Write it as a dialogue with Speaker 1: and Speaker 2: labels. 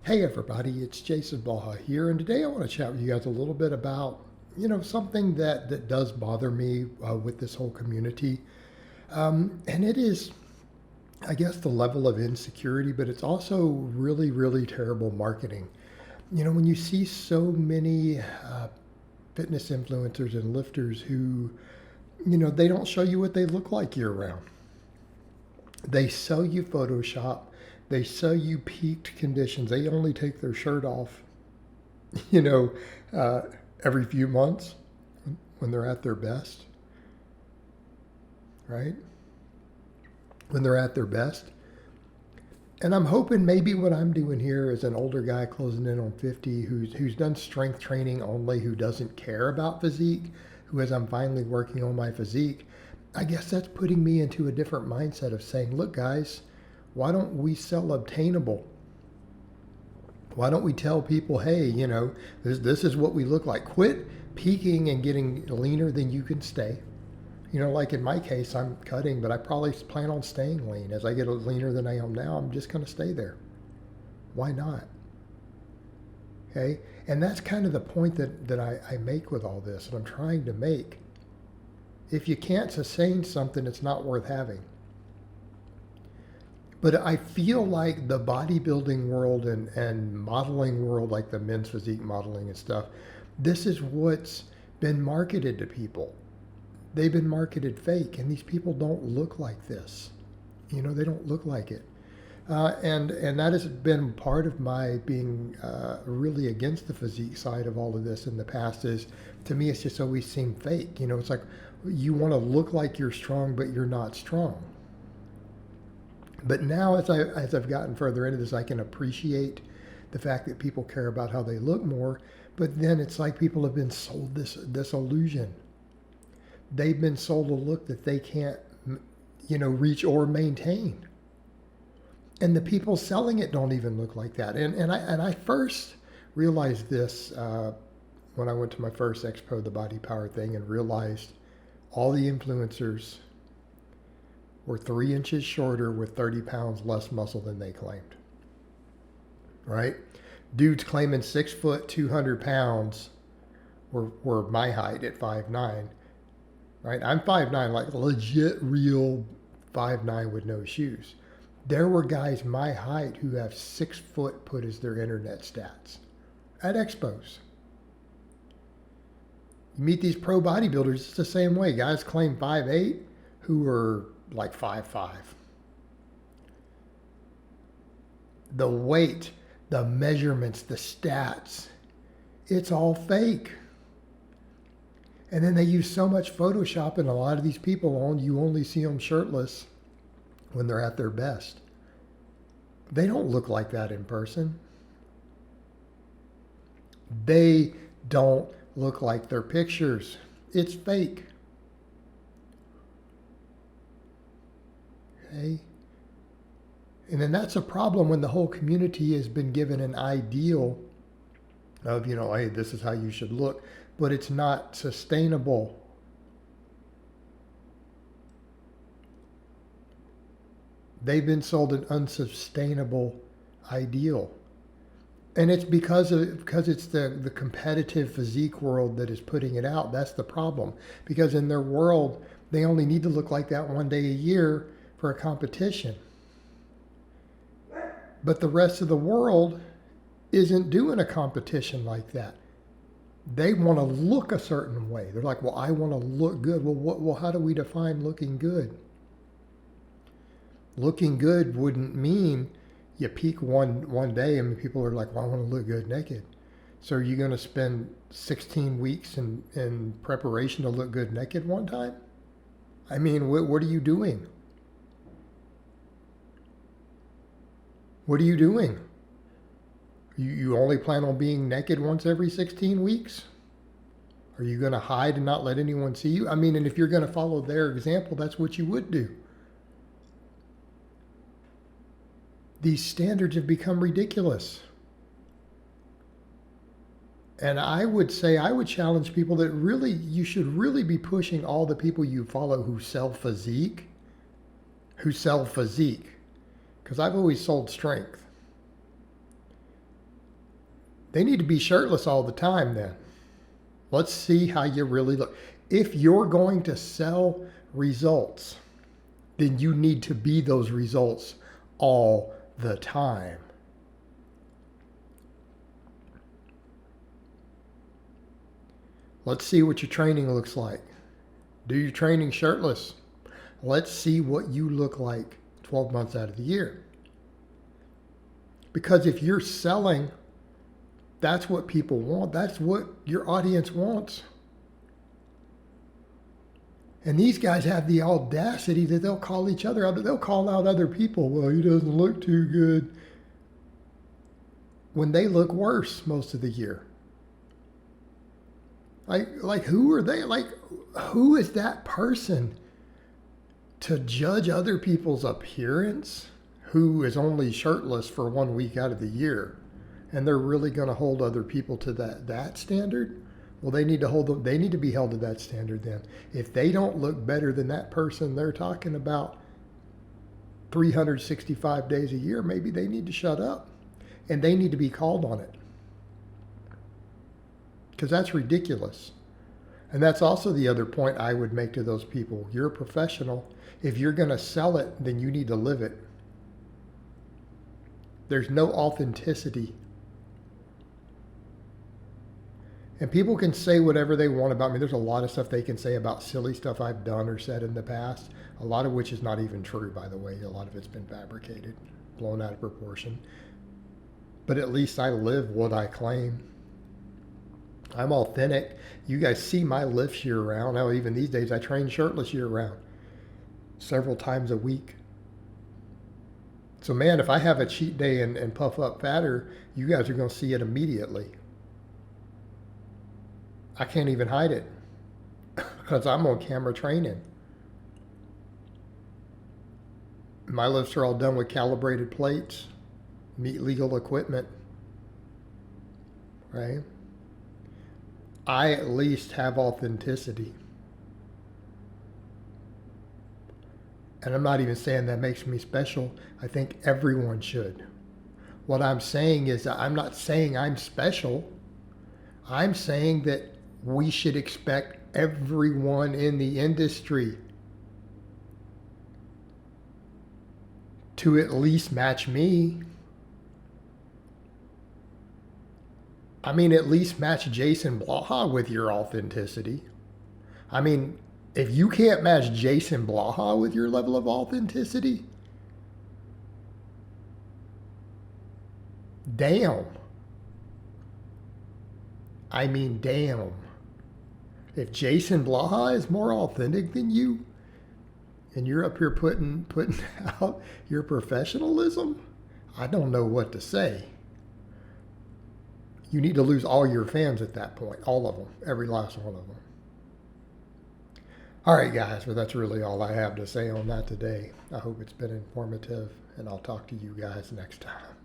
Speaker 1: Hey everybody, it's Jason Blaha here, and today I want to chat with you guys a little bit about, something that does bother me with this whole community. And it is, I guess, the level of insecurity, but it's also really, really terrible marketing. When you see so many fitness influencers and lifters who, they don't show you what they look like year round. They sell you Photoshop. They sell you peaked conditions. They only take their shirt off, you know, uh, every few months when they're at their best, right? When they're at their best. And I'm hoping maybe what I'm doing here is an older guy closing in on 50 who's done strength training only, who doesn't care about physique, who as I'm finally working on my physique, I guess that's putting me into a different mindset of saying, look, guys, why don't we sell obtainable? Why don't we tell people, hey, this is what we look like. Quit peaking and getting leaner than you can stay. Like in my case, I'm cutting, but I probably plan on staying lean. As I get leaner than I am now, I'm just going to stay there. Why not? Okay? And that's kind of the point that I make with all this, and I'm trying to make. If you can't sustain something, it's not worth having. But I feel like the bodybuilding world and modeling world, like the men's physique modeling and stuff, this is what's been marketed to people. They've been marketed fake, and these people don't look like this. They don't look like it. And that has been part of my being really against the physique side of all of this in the past. Is, to me, it's just always seemed fake. It's like you want to look like you're strong, but you're not strong. But now, as I've gotten further into this, I can appreciate the fact that people care about how they look more. But then it's like people have been sold this illusion. They've been sold a look that they can't, reach or maintain. And the people selling it don't even look like that. And I first realized this when I went to my first Expo, the Body Power thing, and realized all the influencers were 3 inches shorter with 30 pounds less muscle than they claimed. Right? Dudes claiming 6 foot, 200 pounds were my height at 5'9". Right? I'm 5'9", like legit real 5'9" with no shoes. There were guys my height who have 6 foot put as their internet stats at expos. You meet these pro bodybuilders, it's the same way. Guys claim 5'8" who are like 5'5". The weight, the measurements, the stats, it's all fake. And then they use so much Photoshop, and a lot of these people, you only see them shirtless when they're at their best. They don't look like that in person. They don't look like their pictures. It's fake. Okay? And then that's a problem when the whole community has been given an ideal of, hey, this is how you should look, but it's not sustainable. They've been sold an unsustainable ideal. And it's because it's the competitive physique world that is putting it out. That's the problem. Because in their world, they only need to look like that one day a year for a competition. But the rest of the world isn't doing a competition like that. They want to look a certain way. They're like, well, I want to look good. Well, how do we define looking good? Looking good wouldn't mean you peak one day and people are like, well, I want to look good naked. So are you going to spend 16 weeks in preparation to look good naked one time? I mean, what are you doing? What are you doing? You only plan on being naked once every 16 weeks? Are you going to hide and not let anyone see you? I mean, and if you're going to follow their example, that's what you would do. These standards have become ridiculous. And I would challenge people that really, you should really be pushing all the people you follow who sell physique. Because I've always sold strength. They need to be shirtless all the time then. Let's see how you really look. If you're going to sell results, then you need to be those results all the time. Let's see what your training looks like. Do your training shirtless. Let's see what you look like 12 months out of the year. Because if you're selling, that's what people want. That's what your audience wants. And these guys have the audacity that they'll call each other out. They'll call out other people. Well, he doesn't look too good. When they look worse most of the year. Like who are they? Like, who is that person to judge other people's appearance who is only shirtless for 1 week out of the year? And they're really going to hold other people to that standard? Well, they need to be held to that standard then. If they don't look better than that person they're talking about 365 days a year, maybe they need to shut up. And they need to be called on it. Because that's ridiculous. And that's also the other point I would make to those people. You're a professional. If you're going to sell it, then you need to live it. There's no authenticity. And people can say whatever they want about me. There's a lot of stuff they can say about silly stuff I've done or said in the past, a lot of which is not even true, by the way. A lot of it's been fabricated, blown out of proportion. But at least I live what I claim. I'm authentic. You guys see my lifts year round. Now, even these days, I train shirtless year round, several times a week. So, man, if I have a cheat day and puff up fatter, you guys are going to see it immediately. I can't even hide it because I'm on camera training. My lifts are all done with calibrated plates, meet legal equipment, right? I at least have authenticity. And I'm not even saying that makes me special. I think everyone should. What I'm saying is I'm not saying I'm special. I'm saying that we should expect everyone in the industry to at least match me. I mean, at least match Jason Blaha with your authenticity. I mean, if you can't match Jason Blaha with your level of authenticity, damn. I mean, damn. If Jason Blaha is more authentic than you, and you're up here putting out your professionalism, I don't know what to say. You need to lose all your fans at that point, all of them, every last one of them. All right, guys, well, that's really all I have to say on that today. I hope it's been informative, and I'll talk to you guys next time.